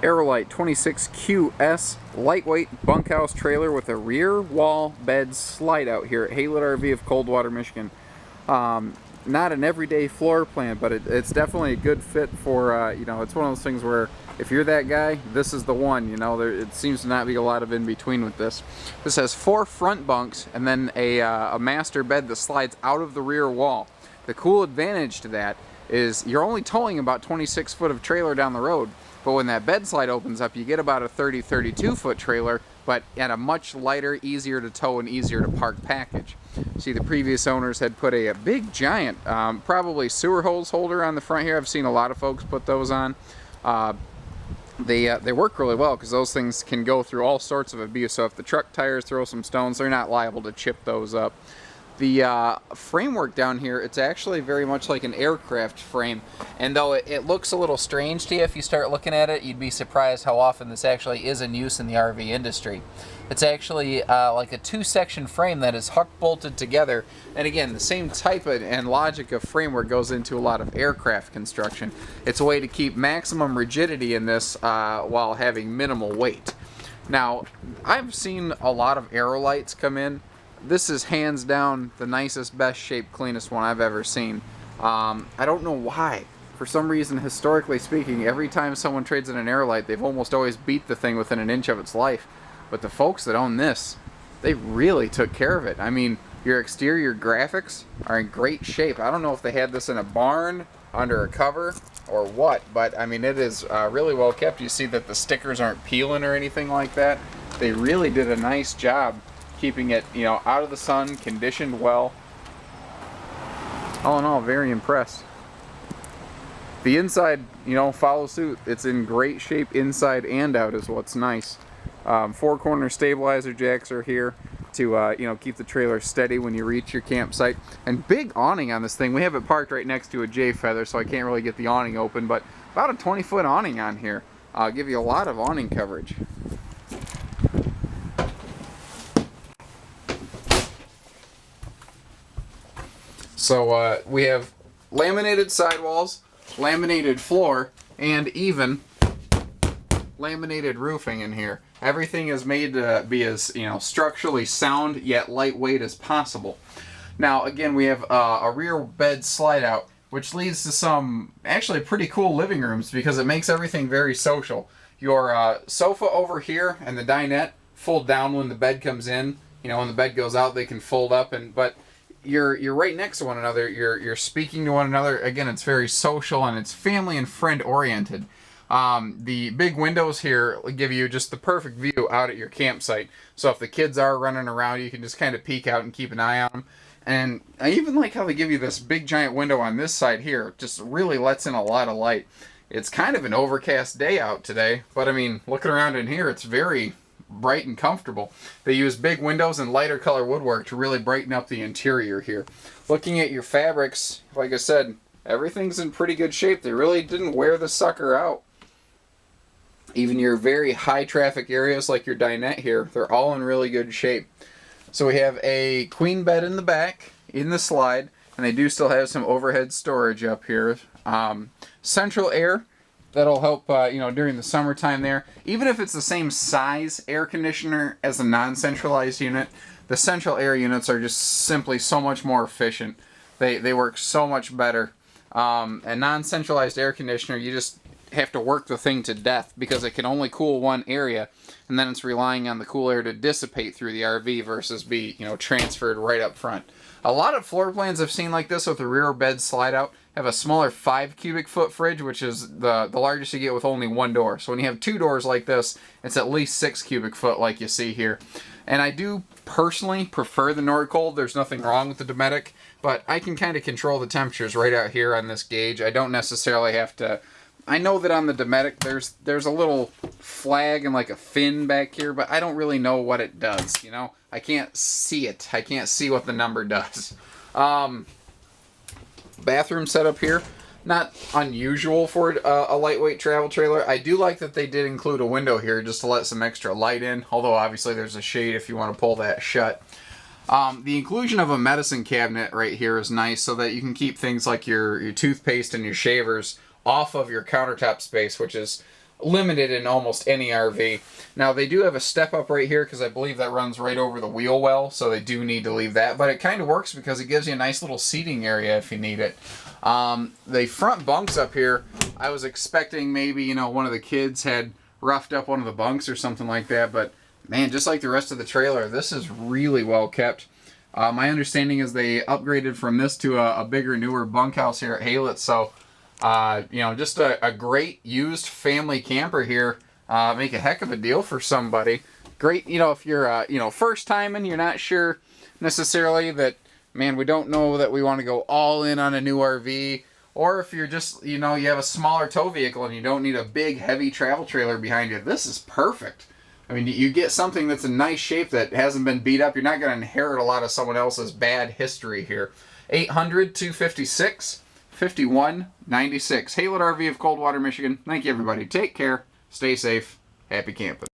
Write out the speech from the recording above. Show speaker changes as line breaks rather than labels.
Aerolite 26QS lightweight bunkhouse trailer with a rear wall bed slide out here at Haylett RV of Coldwater, Michigan. Not an everyday floor plan, but it's definitely a good fit for, you know, it's one of those things where if you're that guy, this is the one, you know. It seems to not be a lot of in between with this. This has 4 front bunks and then a master bed that slides out of the rear wall. The cool advantage to that is you're only towing about 26 foot of trailer down the road, but when that bed slide opens up, you get about a 32 foot trailer, but at a much lighter, easier to tow and easier to park package. See, the previous owners had put a big giant, probably sewer hose holder on the front here. I've seen a lot of folks put those on. They work really well because those things can go through all sorts of abuse. So if the truck tires throw some stones, they're not liable to chip those up. The framework down here, it's actually very much like an aircraft frame, and though it looks a little strange to you if you start looking at it, you'd be surprised how often this actually is in use in the RV industry. It's actually like a 2-section frame that is huck bolted together, and again, the same type and logic of framework goes into a lot of aircraft construction. It's a way to keep maximum rigidity in this while having minimal weight. Now, I've seen a lot of Aerolites come in. This is hands down the nicest, best shaped, cleanest one I've ever seen. I don't know why. For some reason, historically speaking, every time someone trades in an Aerolite, they've almost always beat the thing within an inch of its life. But the folks that own this, they really took care of it. I mean, your exterior graphics are in great shape. I don't know if they had this in a barn, under a cover, or what, but I mean, it is really well kept. You see that the stickers aren't peeling or anything like that. They really did a nice job keeping it, you know, out of the sun, conditioned well. All in all, very impressed. The inside, you know, follows suit. It's in great shape inside and out is what's nice. 4-corner stabilizer jacks are here to, you know, keep the trailer steady when you reach your campsite. And big awning on this thing. We have it parked right next to a J-feather, so I can't really get the awning open, but about a 20-foot awning on here. Give you a lot of awning coverage. So we have laminated sidewalls, laminated floor, and even laminated roofing in here. Everything is made to be as, you know, structurally sound yet lightweight as possible. Now again, we have a rear bed slide out, which leads to some actually pretty cool living rooms because it makes everything very social. Your sofa over here and the dinette fold down when the bed comes in. You know, when the bed goes out, they can fold up, but you're right next to one another. You're speaking to one another. Again, it's very social and it's family and friend oriented. The big windows here give you just the perfect view out at your campsite. So if the kids are running around, you can just kind of peek out and keep an eye on them. And I even like how they give you this big giant window on this side here. It just really lets in a lot of light. It's kind of an overcast day out today, but I mean, looking around in here, it's very bright and comfortable. They use big windows and lighter color woodwork to really brighten up the interior here. Looking at your fabrics, like I said, everything's in pretty good shape. They really didn't wear the sucker out. Even your very high traffic areas like your dinette here, they're all in really good shape. So we have a queen bed in the back, in the slide, and they do still have some overhead storage up here. Central air, that'll help, you know, during the summertime there. Even if it's the same size air conditioner as a non-centralized unit, the central air units are just simply so much more efficient. They work so much better. A non-centralized air conditioner, you just have to work the thing to death because it can only cool one area, and then it's relying on the cool air to dissipate through the RV versus be, you know, transferred right up front. A lot of floor plans I've seen like this with the rear bed slide out have a smaller 5 cubic foot fridge, which is the largest you get with only one door. So when you have 2 doors like this, it's at least 6 cubic foot like you see here. And I do personally prefer the Nordcold. There's nothing wrong with the Dometic, but I can kind of control the temperatures right out here on this gauge. I don't necessarily have to. I know that on the Dometic there's a little flag and like a fin back here, but I don't really know what it does, you know? I can't see it. I can't see what the number does. Bathroom setup here, not unusual for a lightweight travel trailer. I do like that they did include a window here just to let some extra light in, although obviously there's a shade if you want to pull that shut. The inclusion of a medicine cabinet right here is nice so that you can keep things like your toothpaste and your shavers off of your countertop space, which is limited in almost any RV. Now they do have a step up right here because I believe that runs right over the wheel well, so they do need to leave that, but it kind of works because it gives you a nice little seating area if you need it. The front bunks up here, I was expecting maybe, you know, one of the kids had roughed up one of the bunks or something like that, but man, just like the rest of the trailer, this is really well kept. My understanding is they upgraded from this to a bigger, newer bunkhouse here at Haylett, so you know, just a great used family camper here. Make a heck of a deal for somebody. Great, you know, if you're, you know, first time and you're not sure necessarily that, man, we don't know that we want to go all in on a new RV, or if you're just, you know, you have a smaller tow vehicle and you don't need a big, heavy travel trailer behind you, this is perfect. I mean, you get something that's in nice shape that hasn't been beat up. You're not going to inherit a lot of someone else's bad history here. 800-256-5196. Haylett RV of Coldwater, Michigan. Thank you, everybody. Take care. Stay safe. Happy camping.